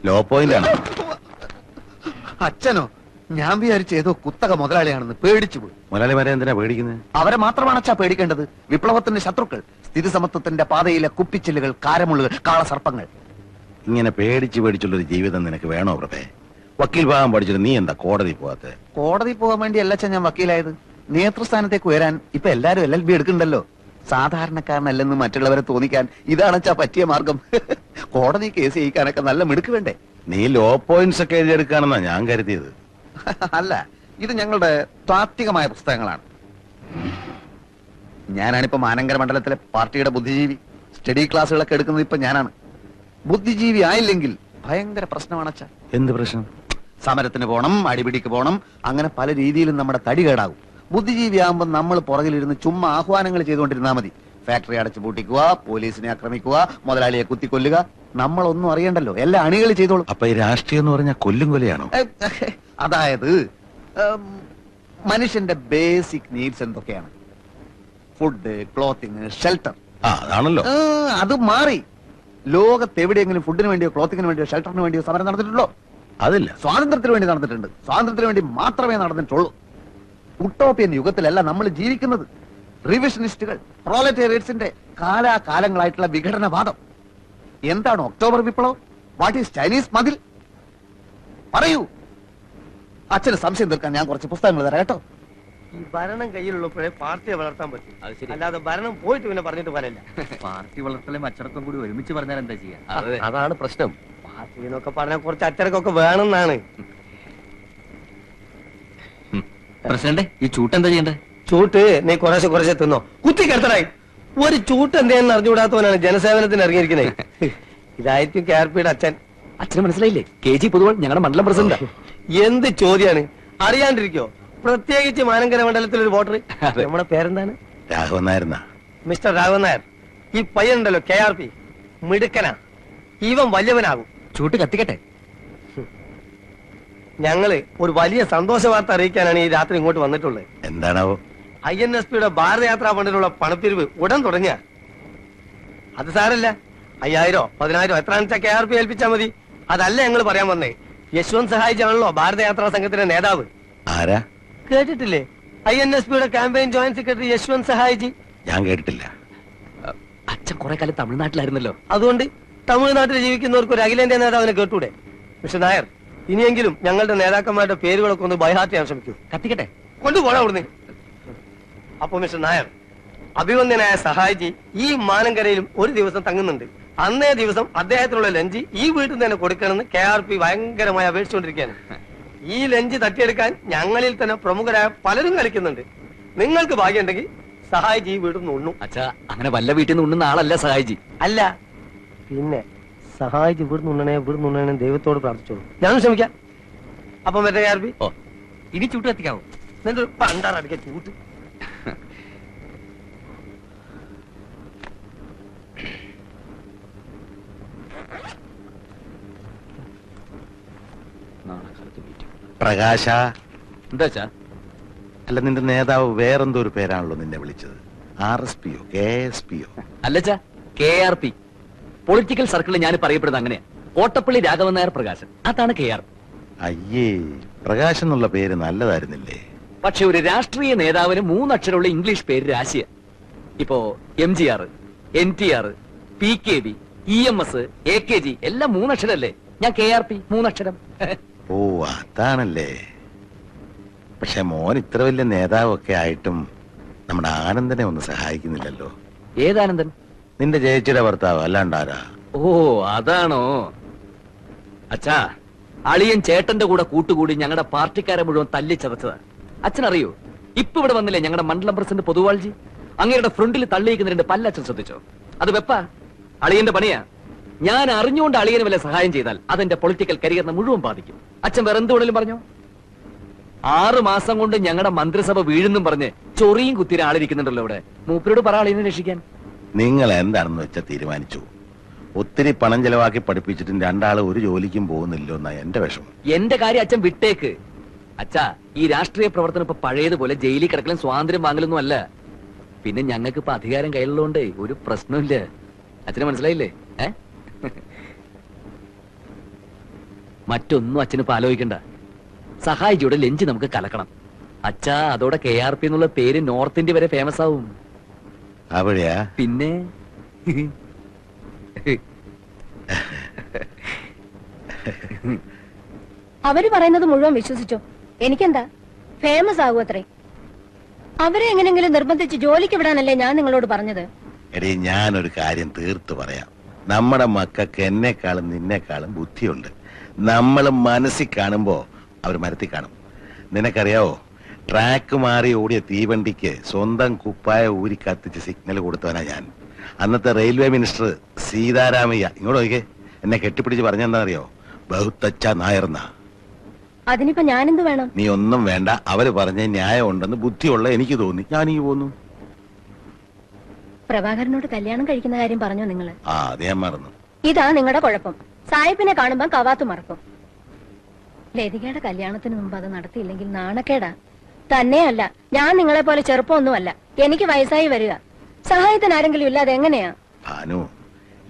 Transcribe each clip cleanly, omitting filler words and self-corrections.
Law point ആണ്. അച്ഛനോ? ഞാൻ വിചാരിച്ച ഏതോ കുത്തക മുതലാളിയാണെന്ന് പേടിച്ചു പോയി. മുതലാളിമാരെ എന്തിനാ പേടിക്കുന്നത്? അവരെ മാത്രമാണ് അച്ഛാ പേടിക്കേണ്ടത്. വിപ്ലവത്തിന്റെ ശത്രുക്കൾ, സ്ഥിതി സമത്വത്തിന്റെ പാതയിലെ കുപ്പിച്ചില്ലുകൾ, കാരമുള്ളുകൾ, കാളസർപ്പങ്ങൾ. ഇങ്ങനെ പേടിച്ചുള്ളൊരു ജീവിതം നിനക്ക് വേണോ പ്രഭേ? വക്കീൽ ഭാഗം പഠിച്ചിട്ട് നീ എന്താ കോടതി പോകാത്തെ? കോടതി പോകാൻ വേണ്ടി അല്ല അച്ഛൻ ഞാൻ വക്കീലായത്. നേതൃസ്ഥാനത്തേക്ക് ഉയരാൻ ഇപ്പൊ എല്ലാരും LLB എടുക്കണ്ടല്ലോ. സാധാരണക്കാരനല്ലെന്ന് മറ്റുള്ളവരെ തോന്നിക്കാൻ ഇതാണ് അച്ഛാ പറ്റിയ മാർഗം. കോടതി കേസ് ജയിക്കാനൊക്കെ നല്ല മിടുക്ക് വേണ്ടേ? നീ ലോ പോയിന്റ്സ് ഒക്കെ എഴുതിയെടുക്കാണെന്നാ ഞാൻ കരുതിയത്. അല്ല, ഇത് ഞങ്ങളുടെ താത്വികമായ പുസ്തകങ്ങളാണ്. ഞാനാണിപ്പോ മാനങ്കര മണ്ഡലത്തിലെ പാർട്ടിയുടെ ബുദ്ധിജീവി. സ്റ്റഡി ക്ലാസ്സുകളൊക്കെ എടുക്കുന്നത് ഇപ്പൊ ഞാനാണ്. ബുദ്ധിജീവി ആയില്ലെങ്കിൽ ഭയങ്കര പ്രശ്നമാണ് അച്ഛാ. എന്ത് പ്രശ്നം? സമരത്തിന് പോണം, അടിപിടിക്ക് പോണം, അങ്ങനെ പല രീതിയിലും നമ്മുടെ തടി കേടാകും. ബുദ്ധിജീവി ആകുമ്പോൾ നമ്മൾ പുറകിലിരുന്ന് ചുമ്മാ ആഹ്വാനങ്ങൾ ചെയ്തുകൊണ്ടിരുന്നാൽ മതി. ഫാക്ടറി അടച്ചു പൂട്ടിക്കുക, പോലീസിനെ ആക്രമിക്കുക, മുതലാളിയെ കുത്തിക്കൊല്ലുക. നമ്മളൊന്നും അറിയണ്ടല്ലോ, എല്ലാ അണികൾ ചെയ്തോളും. അപ്പൊ ഈ രാഷ്ട്രീയം എന്ന് പറഞ്ഞാൽ കൊല്ലും കൊലയാണോ? അതായത് മനുഷ്യന്റെ ബേസിക് നീഡ്സ് എന്തൊക്കെയാണ്? Food, clothing, shelter. അതാണല്ലോ. അത് മാറി. ലോകത്ത് എവിടെയെങ്കിലും ഫുഡിന് വേണ്ടിയോ ക്ലോത്തിങ്ങിന് വേണ്ടിയോ ഷെൽട്ടറിന് വേണ്ടിയോ സമരം നടന്നിട്ടുണ്ടോ? അതില്ല. സ്വാതന്ത്ര്യത്തിന് വേണ്ടി നടന്നിട്ടുണ്ട്. സ്വാതന്ത്ര്യത്തിന് വേണ്ടി മാത്രമേ നടന്നിട്ടുള്ളൂ. ഉട്ടോപ്യൻ യുഗത്തിലല്ല നമ്മൾ ജീവിക്കുന്നത്. റിവിഷനിസ്റ്റുകൾ, പ്രോലറ്റേറിയറ്റ്സിന്റെ കാലാകാലങ്ങളായിട്ടുള്ള വിഘടനവാദം. എന്താണ് ഒക്ടോബർ വിപ്ലവം? വാട്ട് ഈസ് ചൈനീസ് മതിൽ? പറയൂ. അച്ഛന് സംശയം തീർക്കാൻ ഞാൻ കുറച്ച് പുസ്തകങ്ങൾ തരാം കേട്ടോ. ഈ ഭരണം കയ്യിലുള്ളപ്പോഴേ പാർട്ടിയെ വളർത്താൻ പറ്റും. അല്ലാതെ ഭരണം പോയിട്ട് പിന്നെ പറഞ്ഞിട്ട് പറയില്ല. പാർട്ടി വളർത്തലും അച്ചടക്കം കൂടി ഒരുമിച്ച് പറഞ്ഞാൽ എന്താ ചെയ്യാ? അതാണ് പ്രശ്നം. പാർട്ടി എന്നൊക്കെ പറഞ്ഞാൽ കുറച്ച് അച്ചടക്കമൊക്കെ വേണമെന്നാണ്. പ്രസിഡന്റ്, ഈ ചൂട്ട് എന്താ ചെയ്യണ്ടേ? ചൂട്ട് നീ കുറേശ്ശെ തിന്നോ. കുത്തി കിടത്തടായി. ഒരു ചൂട്ട് എന്തെന്ന് അറിഞ്ഞുകൂടാത്തവനാണ് ജനസേവനത്തിന് ഇറങ്ങിയിരിക്കുന്നത്. ഇതായിരിക്കും KRPയുടെ അച്ഛൻ. അച്ഛന് മനസ്സിലായില്ലേ? KG പൊതുവാൾ ഞങ്ങളുടെ മണ്ഡലം പ്രസിഡന്റ്. എന്ത് ചോദ്യാണ്? അറിയാണ്ടിരിക്കോ? പ്രത്യേകിച്ച് മാനങ്കര മണ്ഡലത്തിൽ ഒരു വോട്ടർ. നമ്മുടെ പേരെന്താണ്? രാഘവൻ നായർ. മിസ്റ്റർ രാഘവൻ നായർ. ഈ പയ്യനുണ്ടല്ലോ KRP, മിടുക്കനാ. ഇവൻ വലിയവനാകും. ചൂട്ട് കത്തിക്കട്ടെ. ഞങ്ങള് ഒരു വലിയ സന്തോഷ വാർത്ത അറിയിക്കാനാണ് ഈ രാത്രി ഇങ്ങോട്ട് വന്നിട്ടുള്ളത്. എന്താണാവോ? INSPയുടെ ഭാരതയാത്രാ ഫണ്ടിനുള്ള പണപ്പിരിവ് ഉടൻ തുടങ്ങിയ. അത് സാരല്ല, 5000 10,000 എത്രയാണെന്ന് വെച്ചാൽ KRP ഏൽപ്പിച്ചാൽ മതി. അതല്ല ഞങ്ങൾ പറയാൻ വന്നേ. യശ്വന്ത് സഹായിച്ചാണല്ലോ ഭാരതയാത്രാ സംഘത്തിന്റെ നേതാവ്. ആരാ? കേട്ടിട്ടില്ലേ? INSPയുടെ ക്യാമ്പയിൻ ജോയിന്റ് സെക്രട്ടറി യശ്വന്ത് സഹായിജി. ഞാൻ കേട്ടിട്ടില്ല. അച്ഛൻ കുറെ കാലം തമിഴ്നാട്ടിലായിരുന്നല്ലോ. അതുകൊണ്ട് തമിഴ്നാട്ടിൽ ജീവിക്കുന്നവർക്ക് ഒരു അഖിലേന്ത്യാ നേതാവിനെ കേട്ടൂടെ? മിസ്റ്റർ നായർ, ഇനിയെങ്കിലും ഞങ്ങളുടെ നേതാക്കന്മാരുടെ പേരുകളൊക്കെ ഒന്ന് ബൈഹാർട്ട് ചെയ്യാൻ ശ്രമിക്കൂ. കത്തിക്കട്ടെ. കൊണ്ടുപോടാ അവിടുന്ന്. അപ്പൊ മിസ്റ്റർ നായർ, അഭിവന്ദ്യനായ സഹായിജി ഈ മാനങ്കരയിലും ഒരു ദിവസം തങ്ങുന്നുണ്ട്. അന്നേ ദിവസം അദ്ദേഹത്തിനുള്ള ലഞ്ച് ഈ വീട്ടിൽ തന്നെ കൊടുക്കണമെന്ന് KRP ഭയങ്കരമായി അപേക്ഷിച്ചുകൊണ്ടിരിക്കുകയാണ്. ഈ ലഞ്ച് തട്ടിയെടുക്കാൻ ഞങ്ങളിൽ തന്നെ പ്രമുഖരായ പലരും കളിക്കുന്നുണ്ട്. നിങ്ങൾക്ക് ഭാഗ്യമുണ്ടെങ്കിൽ സഹായിജി ഈ വീട്ടിൽ നിന്ന് ഉണ്ണും. അച്ഛാ, അങ്ങനെ വല്ല വീട്ടിൽ നിന്ന് ഉണ്ണുന്ന ആളല്ല സഹായിജി. അല്ല പിന്നെ സഹായിജി ഇവിടുന്ന് ഉണ്ണണേ ദൈവത്തോട് പ്രാർത്ഥിച്ചോളൂ. ഞാനും ശ്രമിക്കാം. അപ്പം മറ്റേ KRP ഇനി ചൂട്ട് കത്തിക്കാവോ? നിന്റെ പണ്ടാറടിക്ക ചൂട്ട്. പ്രകാശ. എന്താ അച്ഛാ? അല്ല, നിന്റെ നേതാവ് വേറെന്തോ ഒരു പേരാണല്ലോ നിന്നെ വിളിച്ചത്. RSPയോ KSPയോ? അല്ലച്ചാ, KRP. പൊളിറ്റിക്കൽ സർക്കിളിൽ ഞാൻ പറയപ്പെടുന്നത് അങ്ങനെയാ. കോട്ടപ്പള്ളി രാഘവൻ നായർ പ്രകാശൻ, അതാണ് KRP. അയ്യേ, പ്രകാശ് എന്നുള്ള പേര് നല്ലതായിരുന്നില്ലേ? പക്ഷെ ഒരു രാഷ്ട്രീയ നേതാവിന് 3 അക്ഷരമുള്ള ഇംഗ്ലീഷ് പേര് രാശിയ. ഇപ്പോ MGR, NTR, PKB, EMS, AKG എല്ലാം 3 അക്ഷരല്ലേ? ഞാൻ KRP 3 അക്ഷരം. ഓ, അതാണല്ലേ. പക്ഷെ മോൻ ഇത്ര വലിയ നേതാവൊക്കെ ആയിട്ടും നമ്മുടെ ആനന്ദനെ ഒന്ന് സഹായിക്കുന്നില്ലല്ലോ. ഏതാനന്ദൻ? നിന്റെ ചേച്ചിയുടെ ഭർത്താവ്, അല്ലാണ്ടാരാ? ഓ, അതാണോ? അച്ഛാ, അളിയൻ ചേട്ടന്റെ കൂടെ കൂട്ടുകൂടി ഞങ്ങളുടെ പാർട്ടിക്കാരെ മുഴുവൻ തല്ലി ചതച്ചതാ. അച്ഛനറിയോ, ഇപ്പൊ ഇവിടെ വന്നില്ലേ ഞങ്ങളുടെ മണ്ഡലം പ്രസിഡന്റ് പൊതുവാൾജി? അങ്ങയുടെ ഫ്രണ്ടിൽ തള്ളിയിരിക്കുന്ന 2 പല്ലച്ഛൻ ശ്രദ്ധിച്ചോ? അത് വെപ്പാ, അളിയന്റെ പണിയാ. ഞാൻ അറിഞ്ഞുകൊണ്ട് അളിയന് വല്ല സഹായം ചെയ്താൽ അതെന്റെ പൊളിറ്റിക്കൽ കരിയറിനെ മുഴുവൻ ബാധിക്കും. അച്ഛൻ വേറെ എന്തുകൊണ്ടും പറഞ്ഞോ? 6 മാസം കൊണ്ട് ഞങ്ങളുടെ മന്ത്രിസഭ വീഴുന്നും പറഞ്ഞ് ചൊറിയും കുത്തിര ആളിരിക്കുന്നുണ്ടല്ലോ ഇവിടെ. മൂപ്പരോട് പറ അളിയനെ രക്ഷിക്കാൻ. നിങ്ങൾ എന്താണെന്ന് വെച്ചാൽ തീരുമാനിച്ചു. ഒത്തിരി പണം ചെലവാക്കി പഠിപ്പിച്ചിട്ടും 2 ആള് ഒരു ജോലിക്കും പോകുന്നില്ലോ എന്നാ എന്റെ വിഷമം. എന്റെ കാര്യം അച്ഛൻ വിട്ടേക്ക്. അച്ഛാ, ഈ രാഷ്ട്രീയ പ്രവർത്തനം ഇപ്പൊ പഴയതുപോലെ ജയിലിൽ കിടക്കലും സ്വാതന്ത്ര്യം വാങ്ങലൊന്നും അല്ല. പിന്നെ ഞങ്ങൾക്ക് ഇപ്പൊ അധികാരം കയ്യിലുള്ളതുകൊണ്ട് ഒരു പ്രശ്നമില്ല. അച്ഛന് മനസ്സിലായില്ലേ? മറ്റൊന്നും അച്ഛനിപ്പോ ആലോചിക്കണ്ട. സഹായിജിയുടെ ലഞ്ച് നമുക്ക് കലക്കണം. അച്ഛാ, അതോടെ KRP എന്നുള്ള പേര് നോർത്ത് ഇന്ത്യ വരെ ഫേമസ് ആവും. അവിടെയാ പിന്നെ അവര് പറയുന്നത് മുഴുവൻ വിശ്വസിച്ചോ? എനിക്കെന്താ, ഫേമസ് ആകും അത്രേ. അവരെ എങ്ങനെങ്കിലും നിർബന്ധിച്ച് ജോലിക്ക് വിടാനല്ലേ ഞാൻ നിങ്ങളോട് പറഞ്ഞത്. എടീ, ഞാനൊരു കാര്യം തീർത്തു പറയാം. നമ്മുടെ മക്കൾക്ക് എന്നെക്കാളും നിന്നെക്കാളും ബുദ്ധിയുണ്ട്. നമ്മൾ മനസ്സിൽ കാണുമ്പോ അവർ മരത്തിൽ കാണും. നിനക്കറിയാവോ, ട്രാക്ക് മാറി ഓടിയ തീവണ്ടിക്ക് സ്വന്തം കുപ്പായ ഊരി കത്തിച്ച് സിഗ്നൽ കൊടുത്തവനാ ഞാൻ. അന്നത്തെ റെയിൽവേ മിനിസ്റ്റർ സീതാരാമയ്യ ഇങ്ങോട്ട് നോക്കിയേ, എന്നെ കെട്ടിപ്പിടിച്ച് പറഞ്ഞെന്താണെന്നറിയോ? ബഹുത്തച്ച നായർന്ന. അതിനിപ്പോ ഞാനെന്ത് വേണം? നീ ഒന്നും വേണ്ട. അവര് പറഞ്ഞ ന്യായം ഉണ്ടെന്ന് ബുദ്ധിയുള്ള എനിക്ക് തോന്നി, ഞാനീ പോന്നു. പ്രഭാകരനോട് കല്യാണം കഴിക്കുന്ന കാര്യം പറഞ്ഞോ നിങ്ങള്? ആ, അത് ഞാൻ മറന്നു. ഇതാ നിങ്ങളുടെ കുഴപ്പം. സായിപ്പിനെ കാണുമ്പോ കവാത്ത് മറക്കും. ലതികയുടെ കല്യാണത്തിന് മുമ്പ് അത് നടത്തിയില്ലെങ്കിൽ നാണക്കേടാ. തന്നെയല്ല, ഞാൻ നിങ്ങളെ പോലെ ചെറുപ്പമൊന്നുമല്ല. എനിക്ക് വയസ്സായി വരിക. സഹായത്തിന് ആരെങ്കിലും ഇല്ലാതെ എങ്ങനെയാ? ഭാനു,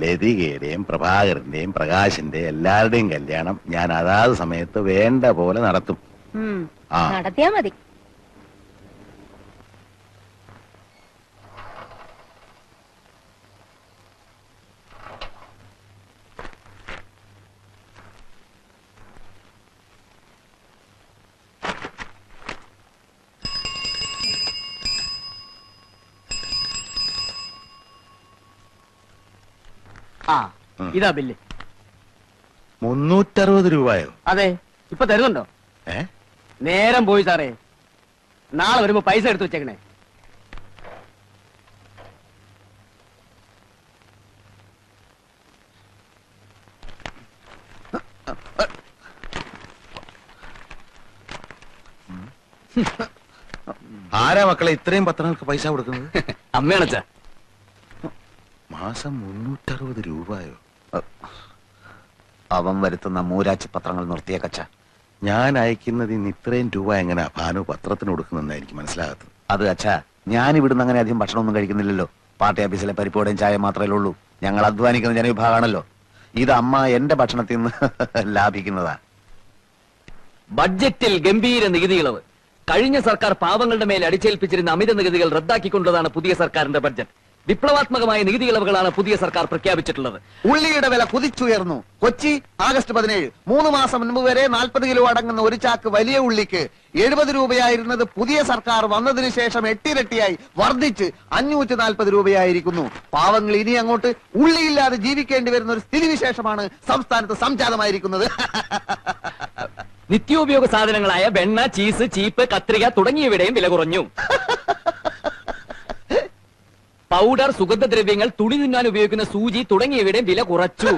ലതികയുടെയും പ്രഭാകരന്റെയും പ്രകാശിന്റെയും എല്ലാവരുടെയും കല്യാണം ഞാൻ അതാത് സമയത്ത് വേണ്ട പോലെ നടത്തും. ആ. നടത്തിയാ മതി. ആ, ഇതാ ബില്ല്. 360 രൂപയോ? അതെ, ഇപ്പൊ തരുന്നുണ്ടോ? ഏ, നേരം പോയി സാറേ. നാളെ വരുമ്പോ പൈസ എടുത്തു വെച്ചേക്കണേ. ആരാ മക്കളെ ഇത്രയും പത്രങ്ങൾക്ക് പൈസ കൊടുക്കുന്നത്? അമ്മയാണച്ചാ. മാസം 360 രൂപയോ? അവൻ വരുത്തുന്ന മൂരാച്ചി പത്രങ്ങൾ നിർത്തിയ കച്ച. ഞാൻ അയക്കുന്നത് ഇന്ന് ഇത്രയും രൂപ എങ്ങനെയാ ഭാനു പത്രത്തിന് കൊടുക്കുന്നെന്ന് എനിക്ക് മനസ്സിലാകത്തത്. അത് അച്ഛാ, ഞാൻ ഇവിടുന്ന് അങ്ങനെ അധികം ഭക്ഷണമൊന്നും കഴിക്കുന്നില്ലല്ലോ. പാർട്ടി ഓഫീസിലെ പരിപ്പോടെയും ചായ മാത്രമേ ഉള്ളൂ. ഞങ്ങൾ അധ്വാനിക്കുന്ന ജനവിഭാഗമാണല്ലോ. ഇത് അമ്മ എന്റെ ഭക്ഷണത്തിൽ നിന്ന് ലാഭിക്കുന്നതാ. ബഡ്ജറ്റിൽ ഗംഭീര നികുതി ഇളവ്. കഴിഞ്ഞ സർക്കാർ പാവങ്ങളുടെ മേൽ അടിച്ചേൽപ്പിച്ചിരുന്ന അമിത നികുതികൾ റദ്ദാക്കിക്കൊണ്ടതാണ് പുതിയ സർക്കാരിന്റെ ബഡ്ജറ്റ്. വിപ്ലവാത്മകമായ നികുതി ഇളവുകളാണ് പുതിയ സർക്കാർ പ്രഖ്യാപിച്ചിട്ടുള്ളത്. ഉള്ളിയുടെ വില കുതിച്ചുയർന്നു. കൊച്ചി August 17. 3 മാസം മുൻപ് വരെ 40 കിലോ അടങ്ങുന്ന ഒരു ചാക്ക് വലിയ ഉള്ളിക്ക് 70 രൂപയായിരുന്നത് പുതിയ സർക്കാർ വന്നതിന് ശേഷം 8 ഇരട്ടിയായി വർദ്ധിച്ച് 540 രൂപയായിരിക്കുന്നു. പാവങ്ങൾ ഇനി അങ്ങോട്ട് ഉള്ളിയില്ലാതെ ജീവിക്കേണ്ടി വരുന്ന ഒരു സ്ഥിതിവിശേഷമാണ് സംസ്ഥാനത്ത് സംജാതമായിരിക്കുന്നത്. നിത്യോപയോഗ സാധനങ്ങളായ വെണ്ണ, ചീസ്, ചീപ്പ്, കത്രിക തുടങ്ങിയവയുടെയും വില കുറഞ്ഞു. പൗഡർ, സുഗന്ധദ്രവ്യങ്ങൾ, തുണി തിന്നാൻ ഉപയോഗിക്കുന്ന സൂചി തുടങ്ങിയവയുടെയും വില കുറച്ചു.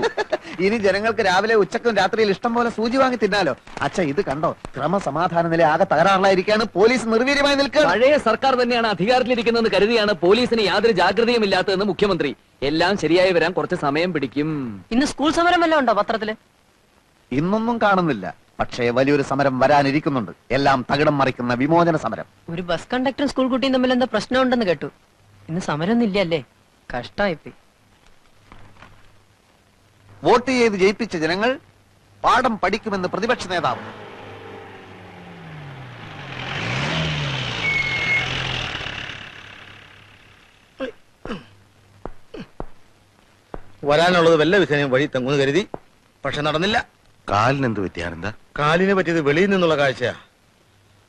ഇനി ജനങ്ങൾക്ക് രാവിലെ ഉച്ചക്കും രാത്രിയിൽ ഇഷ്ടം പോലെ സൂചി വാങ്ങി തിന്നാലോ. അച്ഛ, ഇത് കണ്ടോ? ക്രമസമാധാന നില ആകെ തകരാറിലായിരിക്കാണ്. പോലീസ് നിർവീര്യമായി നിൽക്കുക. പഴയ സർക്കാർ തന്നെയാണ് അധികാരത്തിലിരിക്കുന്നതെന്ന് കരുതിയാണ് പോലീസിന് യാതൊരു ജാഗ്രതയും ഇല്ലാത്തതെന്ന് മുഖ്യമന്ത്രി. എല്ലാം ശരിയായി വരാൻ കുറച്ച് സമയം പിടിക്കും. ഇന്ന് സ്കൂൾ സമരം വല്ലതും ഉണ്ടോ പത്രത്തില്? ഇന്നൊന്നും കാണുന്നില്ല. പക്ഷേ വലിയൊരു സമരം വരാനിരിക്കുന്നുണ്ട്. എല്ലാം തകിടം മറിക്കുന്ന വിമോചന സമരം. ഒരു ബസ് കണ്ടക്ടറും സ്കൂൾ കുട്ടിയും തമ്മിൽ എന്താ പ്രശ്നമുണ്ടെന്ന് കേട്ടു. ഇന്ന് സമരമൊന്നും ഇല്ലല്ലേ? കഷ്ടായിപ്പോയി. വോട്ട് ചെയ്ത് ജയിപ്പിച്ച ജനങ്ങൾ പാഠം പഠിക്കുമെന്ന് പ്രതിപക്ഷ നേതാവ്. വരാനുള്ളത് വല്ല വിധേനയും വഴി തെങ്ങുന്ന് കരുതി. പക്ഷെ നടന്നില്ല. കാലിനെന്ത് പറ്റിയാണെന്താ? കാലിന് പറ്റിയത് വെളിയിൽ നിന്നുള്ള കാഴ്ചയാ.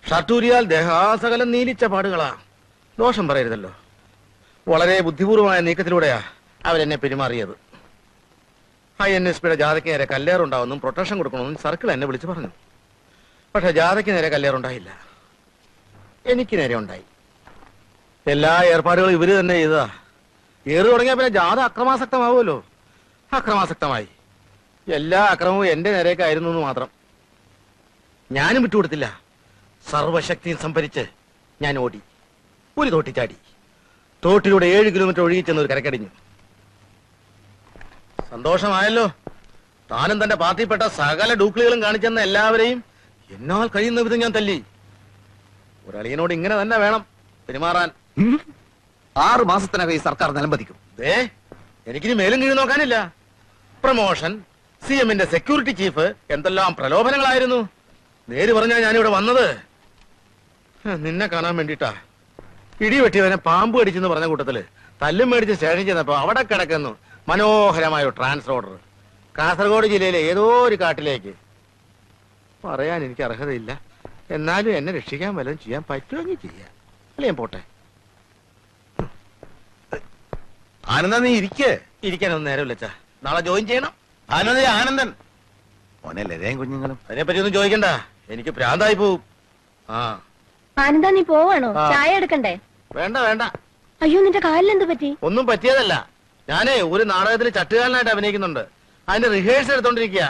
ഷട്ടൂരിയാൽ ദേഹാസകലം നീലിച്ച പാടുകളാ. ദോഷം പറയരുതല്ലോ. വളരെ ബുദ്ധിപൂർവമായ നീക്കത്തിലൂടെയാ അവരെന്നെ പെരുമാറിയത്. INSPയുടെ ജാഥയ്ക്ക് നേരെ കല്ലേറുണ്ടാവുന്നും പ്രൊട്ടക്ഷൻ കൊടുക്കണമെന്നും സർക്കിൾ എന്നെ വിളിച്ചു പറഞ്ഞു. പക്ഷെ ജാഥയ്ക്ക് നേരെ കല്ലേറുണ്ടായില്ല, എനിക്ക് നേരെ ഉണ്ടായി. എല്ലാ ഏർപ്പാടുകളും ഇവര് തന്നെ ചെയ്തതാ. ഏറ് തുടങ്ങിയ പിന്നെ ജാഥ അക്രമാസക്തമാവുമല്ലോ. അക്രമാസക്തമായി. എല്ലാ അക്രമവും എന്റെ നേരേക്കായിരുന്നു എന്ന് മാത്രം. ഞാനും വിട്ടുകൊടുത്തില്ല. സർവശക്തിയും സംഭരിച്ച് ഞാൻ ഓടി. ഒരു തോട്ടി ചാടി. തോട്ടിലൂടെ 7 കിലോമീറ്റർ ഒഴുകിച്ചെന്ന് ഒരു കരക്കടിഞ്ഞു. സന്തോഷമായല്ലോ. താനും തന്റെ പാർട്ടിപ്പെട്ട സകല ഡൂക്ലികളും കാണിച്ചെന്ന എല്ലാവരെയും എന്നാൽ കഴിയുന്ന വിധം ഞാൻ തല്ലി. ഒരളിയനോട് ഇങ്ങനെ തന്നെ വേണം പെരുമാറാൻ. 6 മാസത്തിനകം ഈ സർക്കാർ നിലംപതിക്കും. എനിക്കിനി മേലും കീഴ് നോക്കാനില്ല. പ്രമോഷൻ, CM ന്റെ സെക്യൂരിറ്റി ചീഫ് എന്തെല്ലാം പ്രലോഭനങ്ങളായിരുന്നു. നേര് പറഞ്ഞാ ഞാനിവിടെ വന്നത് നിന്നെ കാണാൻ വേണ്ടിട്ടാ. ഇടിവെട്ടിയവനെ പാമ്പ് കടിച്ചെന്ന് പറഞ്ഞ കൂട്ടത്തില് തല്ലും മേടിച്ച് സ്റ്റേഷൻ ചെന്നപ്പോ അവിടെ കിടക്കുന്നു മനോഹരമായ ഒരു ട്രാൻസ്ഫർ ഓർഡർ കാസർഗോഡ് ജില്ലയിലെ ഏതോ ഒരു കാട്ടിലേക്ക്. പറയാൻ എനിക്ക് അർഹതയില്ല, എന്നാലും എന്നെ രക്ഷിക്കാൻ വല്ലതും ചെയ്യാൻ പറ്റുമെങ്കിൽ ചെയ്യാം. അല്ലേ ഞാൻ പോട്ടെ. ആനന്ദ നീ ഇരിക്കേ. ഇരിക്കാനൊന്നും നേരമില്ല അച്ഛാ, നാളെ ജോയിൻ ചെയ്യണം. ആനന്ദ ആനന്ദൻ മോനെ ലതയും കുഞ്ഞുങ്ങളും. അതിനെപ്പറ്റി ഒന്നും ചോദിക്കണ്ട, എനിക്ക് ഭ്രാന്തായി പോവും. ആ ആനന്ദ നീ പോവാണോ? ആ. ചായ എടുക്കണ്ടേ? വേണ്ട വേണ്ട, അയ്യോ നിന്റെ കാലിലെന്ത് പറ്റി? ഒന്നും പറ്റിയതല്ല. ഞാനേ ഒരു നാടകത്തിൽ ചട്ടുകാരനായിട്ട് അഭിനയിക്കുന്നുണ്ട്, അതിന്റെ റിഹേഴ്സൽ എടുത്തോണ്ടിരിക്കുക.